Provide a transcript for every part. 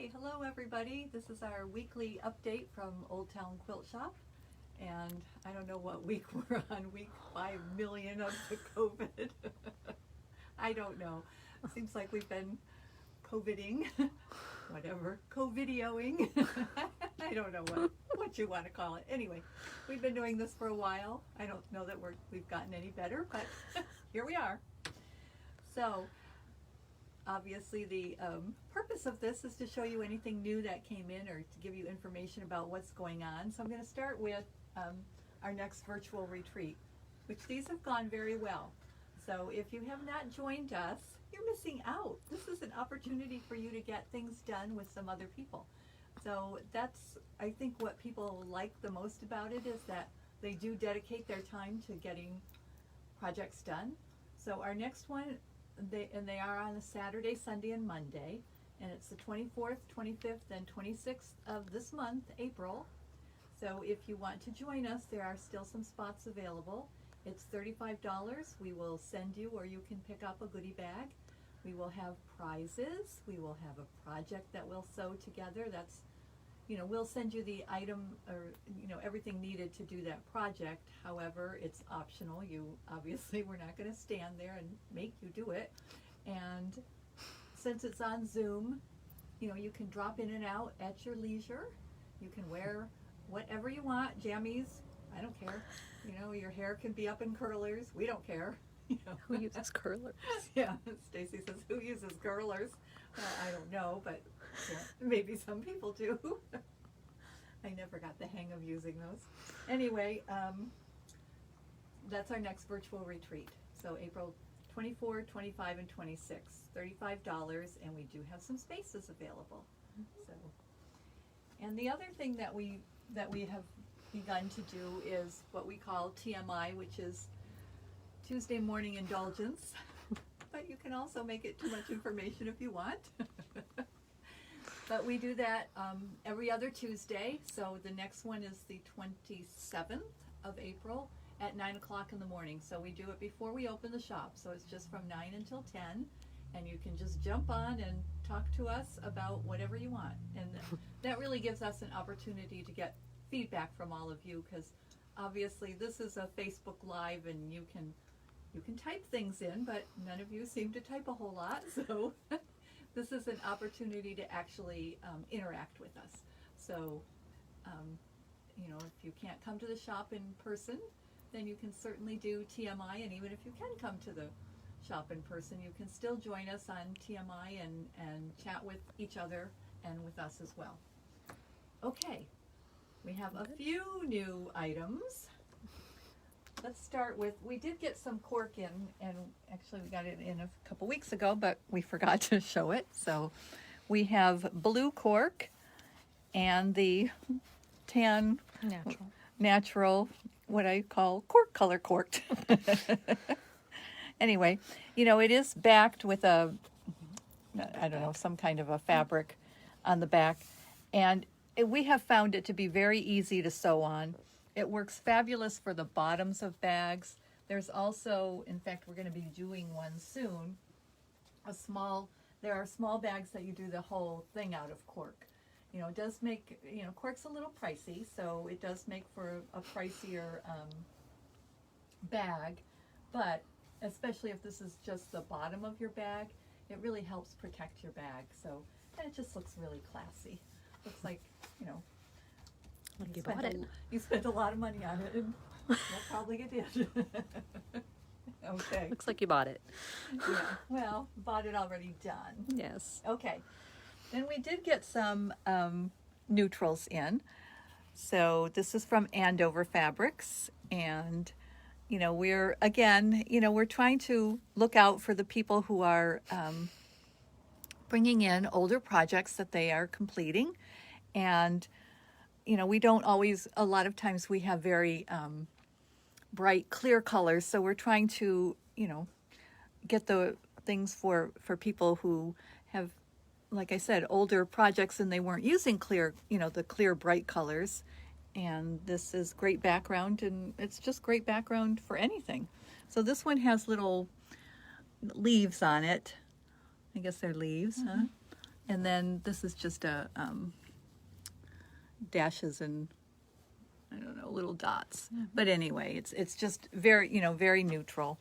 Okay, hello everybody. This is our weekly update from Old Town Quilt Shop. And I don't know what week we're on, week 5 million of the COVID. I don't know. Seems like we've been COVIDing, whatever, COVIDioing. I don't know what you want to call it. Anyway, we've been doing this for a while. I don't know that we've gotten any better, but here we are. So, obviously the purpose of this is to show you anything new that came in or to give you information about what's going on. So I'm going to start with our next virtual retreat, which these have gone very well. So if you have not joined us, you're missing out. This is an opportunity for you to get things done with some other people. So that's, I think, what people like the most about it is that they do dedicate their time to getting projects done. So our next one, they are on a Saturday, Sunday, and Monday, and it's the 24th, 25th, and 26th of this month, April. So if you want to join us, there are still some spots available. It's $35. We will send you, or you can pick up a goodie bag. We will have prizes. We will have a project that we'll sew together. That's, we'll send you the item or, everything needed to do that project. However, it's optional. We're not going to stand there and make you do it. And since it's on Zoom, you can drop in and out at your leisure. You can wear whatever you want, jammies, I don't care. Your hair can be up in curlers. We don't care. Who uses curlers? Yeah, Stacy says, who uses curlers? I don't know, but yeah, maybe some people do. I never got the hang of using those. Anyway, that's our next virtual retreat. So April 24, 25, and 26, $35, and we do have some spaces available. So, and the other thing that we have begun to do is what we call TMI, which is Tuesday morning indulgence. But you can also make it too much information if you want. But we do that every other Tuesday. So the next one is the 27th of April at 9 o'clock in the morning. So we do it before we open the shop. So it's just from 9 until 10. And you can just jump on and talk to us about whatever you want. And that really gives us an opportunity to get feedback from all of you, because obviously this is a Facebook Live and you can type things in, but none of you seem to type a whole lot. So this is an opportunity to actually interact with us. So, if you can't come to the shop in person, then you can certainly do TMI. And even if you can come to the shop in person, you can still join us on TMI and chat with each other and with us as well. Okay, we have a few new items. Let's start with, we did get some cork in, and actually we got it in a couple weeks ago, but we forgot to show it. So we have blue cork and the tan natural, what I call cork color corked. Anyway, it is backed with some kind of a fabric on the back, and we have found it to be very easy to sew on. It works fabulous for the bottoms of bags. There's also, in fact, we're going to be doing one soon, there are small bags that you do the whole thing out of cork. It does make, cork's a little pricey, so it does make for a pricier bag, but especially if this is just the bottom of your bag, it really helps protect your bag. So, and it just looks really classy. Looks like, Like you bought it. You spent a lot of money on it, and well, probably you did. Okay. Looks like you bought it. Yeah, well, bought it already done. Yes. Okay. Then we did get some neutrals in. So this is from Andover Fabrics, and we're trying to look out for the people who are bringing in older projects that they are completing. And, we don't always, a lot of times we have very bright, clear colors. So we're trying to, get the things for people who have, like I said, older projects and they weren't using clear, the clear, bright colors. And this is great background, and it's just great background for anything. So this one has little leaves on it. I guess they're leaves, huh? And then this is just a dashes and I don't know, little dots. But anyway, it's just very, very neutral.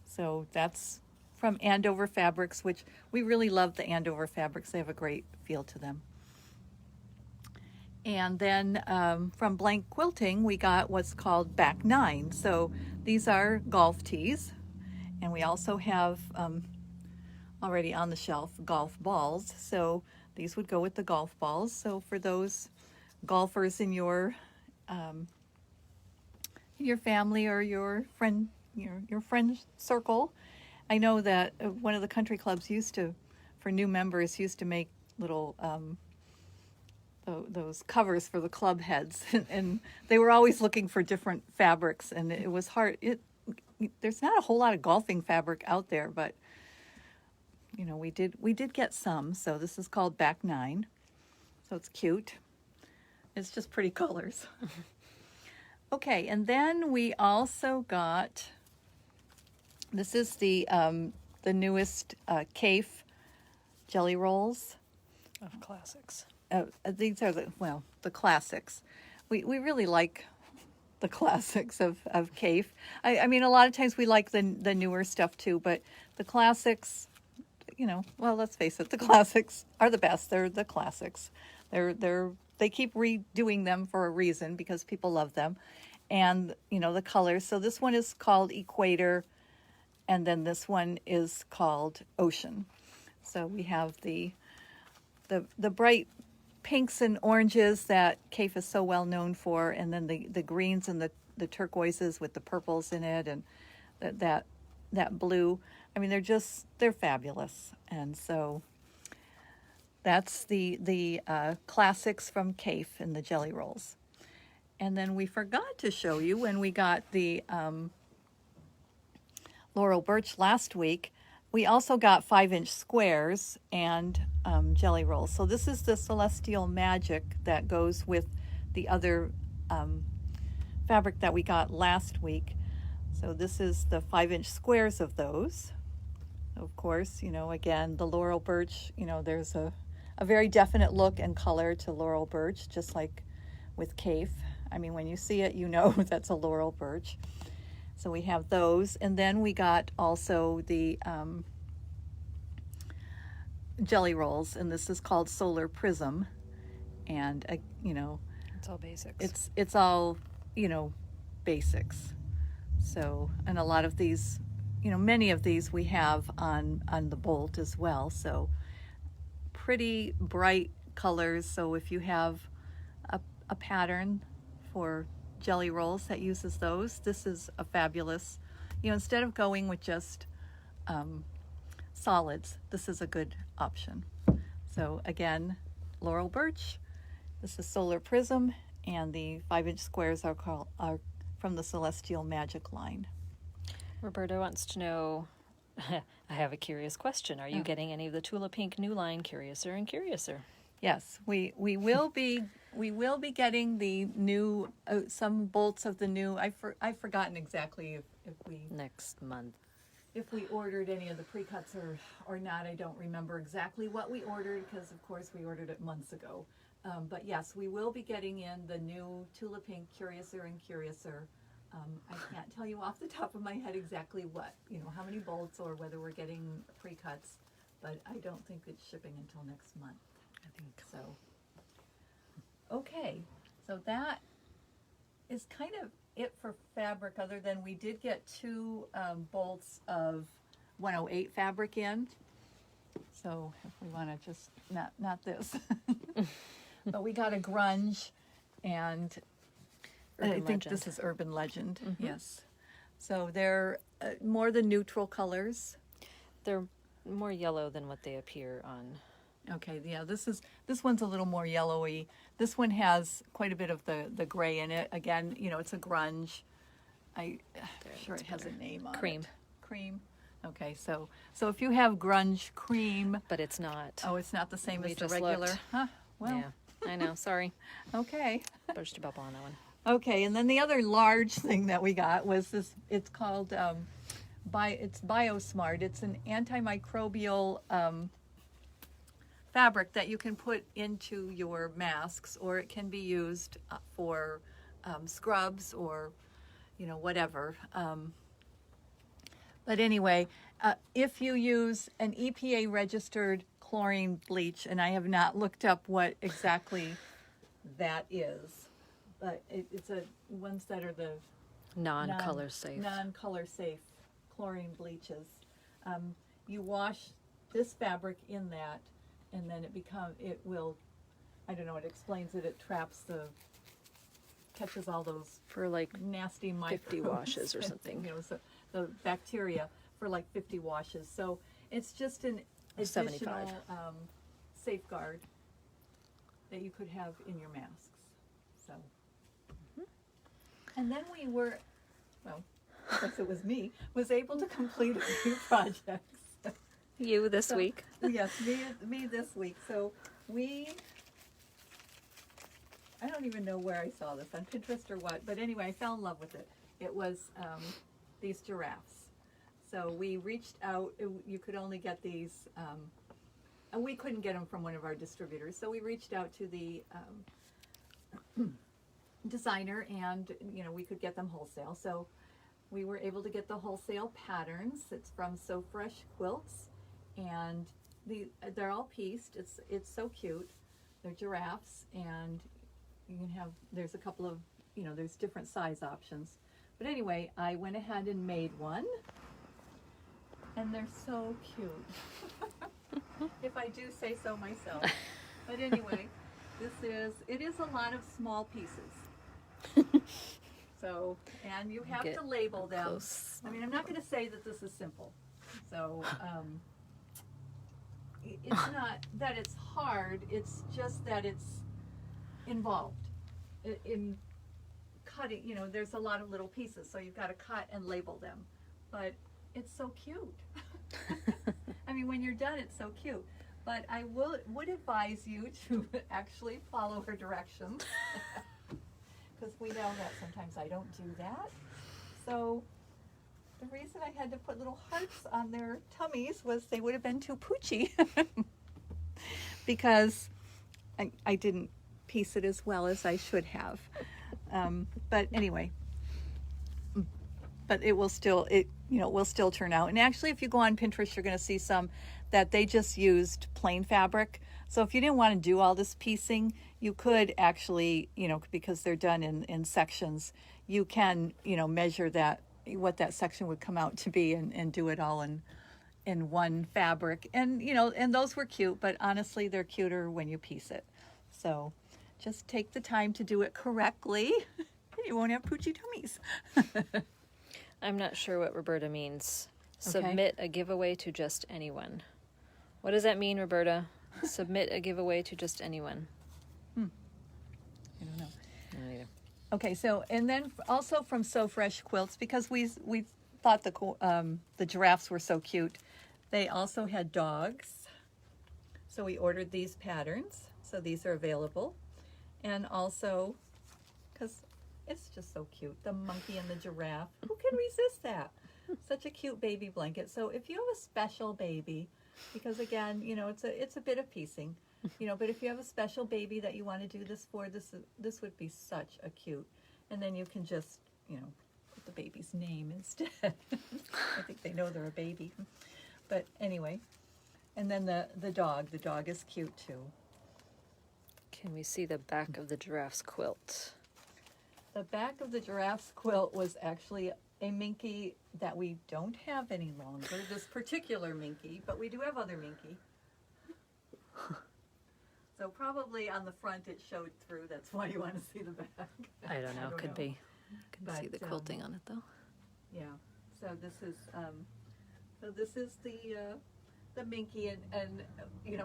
So that's from Andover Fabrics, which we really love the Andover Fabrics. They have a great feel to them. And then from Blank Quilting, we got what's called Back Nine. So these are golf tees. And we also have already on the shelf golf balls. So these would go with the golf balls. So for those golfers in your family or your friend circle, I know that one of the country clubs for new members, used to make little those covers for the club heads, and they were always looking for different fabrics, and it was hard. There's not a whole lot of golfing fabric out there, but we did get some. So this is called Back Nine. So it's cute. It's just pretty colors. Okay, and then we also got, this is the newest Kafe jelly rolls. Of classics. These are the classics. We really like the classics of Kafe. I mean, a lot of times we like the newer stuff too, but the classics, well, let's face it, the classics are the best. They're the classics. They keep redoing them for a reason, because people love them. And, the colors. So this one is called Equator, and then this one is called Ocean. So we have the bright pinks and oranges that Kafe is so well known for, and then the greens and the turquoises with the purples in it, and that blue. I mean, they're fabulous. And so that's the classics from Kafe in the jelly rolls. And then we forgot to show you when we got the Laurel Birch last week, we also got 5-inch squares and jelly rolls. So this is the Celestial Magic that goes with the other fabric that we got last week. So this is the 5-inch squares of those. Of course, again, the Laurel Birch, there's a very definite look and color to Laurel Birch, just like with Kafe. I mean, when you see it, that's a Laurel Birch. So we have those. And then we got also the jelly rolls, and this is called Solar Prism. And, It's all basics. It's all, basics. So, and a lot of these, many of these we have on the bolt as well. So pretty bright colors. So if you have a pattern for jelly rolls that uses those, this is a fabulous, instead of going with just solids, this is a good option. So again, Laurel Birch, this is Solar Prism, and the 5-inch squares are from the Celestial Magic line. Roberta wants to know, I have a curious question. Are you getting any of the Tula Pink new line, Curiouser and Curiouser? Yes, we will be getting the new some bolts of the new. I've forgotten exactly if we Next month. if we ordered any of the pre-cuts or not. I don't remember exactly what we ordered, because of course we ordered it months ago. But yes, we will be getting in the new Tula Pink Curiouser and Curiouser. I can't tell you off the top of my head exactly what, how many bolts or whether we're getting pre-cuts, but I don't think it's shipping until next month. I think So, okay, so that is kind of it for fabric, other than we did get 2 bolts of 108 fabric in. So if we want to just, not this, but we got a grunge, and I think this is Urban Legend, yes. So they're more the neutral colors. they're more yellow than what they appear on. Okay, yeah, this one's a little more yellowy. This one has quite a bit of the gray in it. Again, it's a grunge. I'm sure it has a name on Cream. it. Cream. Okay, so if you have grunge cream, But it's not. oh, it's not the same We as the just regular. looked. Huh? Well, Yeah, I know. Sorry. okay. Burst your bubble on that one. Okay, and then the other large thing that we got was this. It's called it's BioSmart. It's an antimicrobial fabric that you can put into your masks, or it can be used for scrubs or, whatever. But anyway, if you use an EPA registered chlorine bleach, and I have not looked up what exactly that is, but it's ones that are the Non-color safe. non-color safe chlorine bleaches. You wash this fabric in that, and then it will, I don't know, it explains it catches all those For like nasty 50 microbes washes or something. so the bacteria for like 50 washes. So it's just an additional 75. Safeguard that you could have in your masks. So, and then we were, well, I guess it was me, was able to complete a few projects. You this week? Yes, me this week. So I don't even know where I saw this, on Pinterest or what, but anyway, I fell in love with it. It was these giraffes. So we reached out, you could only get these, and we couldn't get them from one of our distributors, so we reached out to the designer, and we could get them wholesale. So we were able to get the wholesale patterns. It's from So Fresh Quilts, and they're all pieced. It's so cute. They're giraffes, and you can have, there's a couple of, there's different size options. But anyway, I went ahead and made one, and they're so cute. If I do say so myself. But anyway, it is a lot of small pieces. So, and you have to label them. Close. I mean, I'm not going to say that this is simple. So, it's not that it's hard, it's just that it's involved in cutting. There's a lot of little pieces, so you've got to cut and label them. But it's so cute. I mean, when you're done, it's so cute. But I would advise you to actually follow her directions, because we know that sometimes I don't do that. So the reason I had to put little hearts on their tummies was they would have been too poochy, because I didn't piece it as well as I should have. But anyway, but it will still turn out. And actually, if you go on Pinterest, you're going to see some that they just used plain fabric. So if you didn't want to do all this piecing, you could actually, because they're done in sections, you can, measure what that section would come out to be, and do it all in one fabric. And, and those were cute, but honestly, they're cuter when you piece it. So just take the time to do it correctly. You won't have poochy tummies. I'm not sure what Roberta means. Okay. Submit a giveaway to just anyone. What does that mean, Roberta? Submit a giveaway to just anyone. I don't know. I don't either. Okay, so, and then also from So Fresh Quilts, because we thought the giraffes were so cute, they also had dogs. So we ordered these patterns. So these are available. And also, because it's just so cute, the monkey and the giraffe. Who can resist that? Such a cute baby blanket. So if you have a special baby, because again, it's a bit of piecing, but if you have a special baby that you want to do this for, this would be such a cute. And then you can just, put the baby's name instead. I think they know they're a baby. But anyway, and then the dog is cute too. Can we see the back of the giraffe's quilt? The back of the giraffe's quilt was actually a minky that we don't have any longer, this particular minky, but we do have other minky. So probably on the front it showed through, that's why you want to see the back. I don't know, could be. Can see the But, quilting on it though. Yeah, so this is the minky, and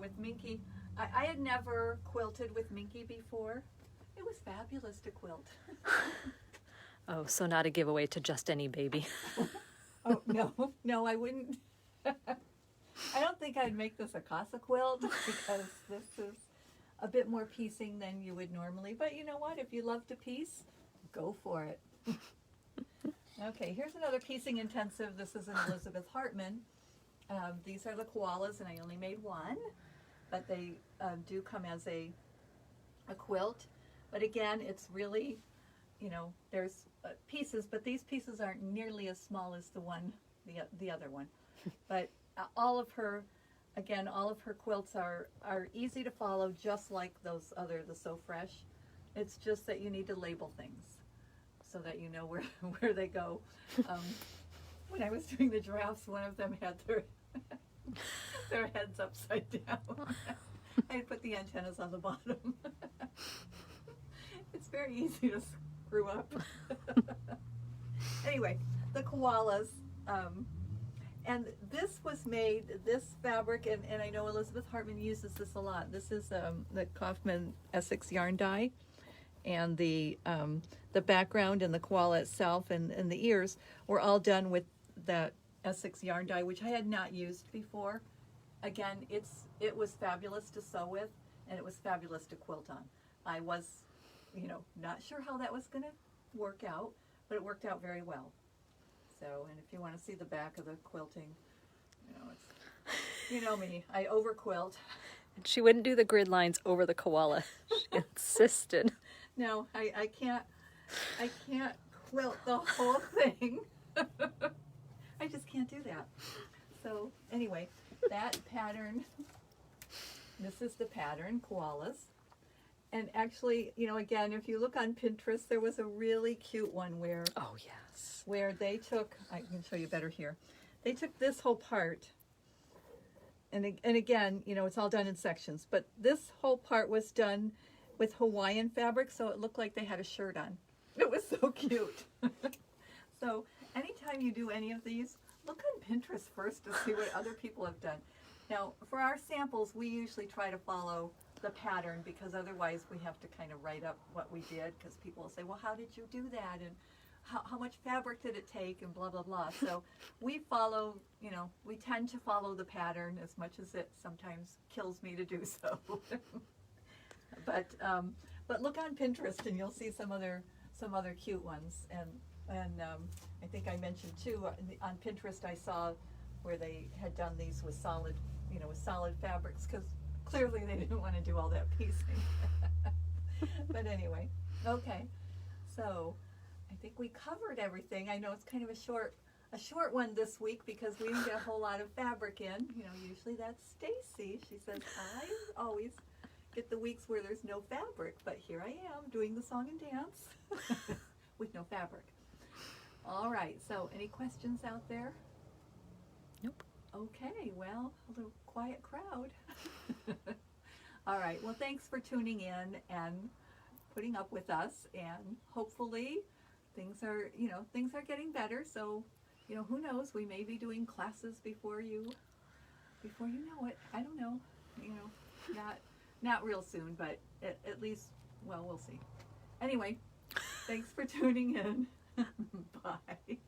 with minky, I had never quilted with minky before. It was fabulous to quilt. Oh, so not a giveaway to just any baby. Oh, no, I wouldn't. I don't think I'd make this a casa quilt, because this is a bit more piecing than you would normally. But you know what? If you love to piece, go for it. Okay, here's another piecing intensive. This is an Elizabeth Hartman. These are the koalas, and I only made one. but they do come as a quilt. But again, it's really, there's pieces, but these pieces aren't nearly as small as the other one. But all of her quilts are easy to follow, just like those other, the So Fresh. It's just that you need to label things so that you know where they go. When I was doing the giraffes, one of them had their heads upside down. I had put the antennas on the bottom. It's very easy to screw up. Anyway, the koalas. And this was made, this fabric, and I know Elizabeth Hartman uses this a lot. This is the Kaufman Essex yarn dye, and the background and the koala itself and the ears were all done with that Essex yarn dye, which I had not used before. Again, it was fabulous to sew with, and it was fabulous to quilt on. I was, not sure how that was going to work out, but it worked out very well. So, and if you want to see the back of the quilting, it's, me, I over quilt. She wouldn't do the grid lines over the koala. She insisted. No, I can't quilt the whole thing. I just can't do that. So anyway, that pattern, this is the pattern, koalas. And actually, again, if you look on Pinterest, there was a really cute one where they took, I can show you better here. They took this whole part, and again, it's all done in sections, but this whole part was done with Hawaiian fabric, so it looked like they had a shirt on. It was so cute. So anytime you do any of these, look on Pinterest first to see what other people have done. Now, for our samples, we usually try to follow the pattern, because otherwise we have to kind of write up what we did, because people will say, well, how did you do that, and how much fabric did it take, and blah blah blah. So we follow, we tend to follow the pattern as much as it sometimes kills me to do so. But look on Pinterest and you'll see some other cute ones, and I think I mentioned too, on Pinterest I saw where they had done these with solid fabrics, because clearly they didn't want to do all that piecing. But anyway, okay. So I think we covered everything. I know it's kind of a short one this week because we didn't get a whole lot of fabric in. Usually that's Stacy. She says, I always get the weeks where there's no fabric, but here I am doing the song and dance with no fabric. All right, so any questions out there? Nope. Okay, well, a little quiet crowd. All right, well, thanks for tuning in and putting up with us, and hopefully things are getting better. So, who knows, we may be doing classes before you know it. I don't know, not real soon, but at least, well, we'll see. Anyway, thanks for tuning in. Bye.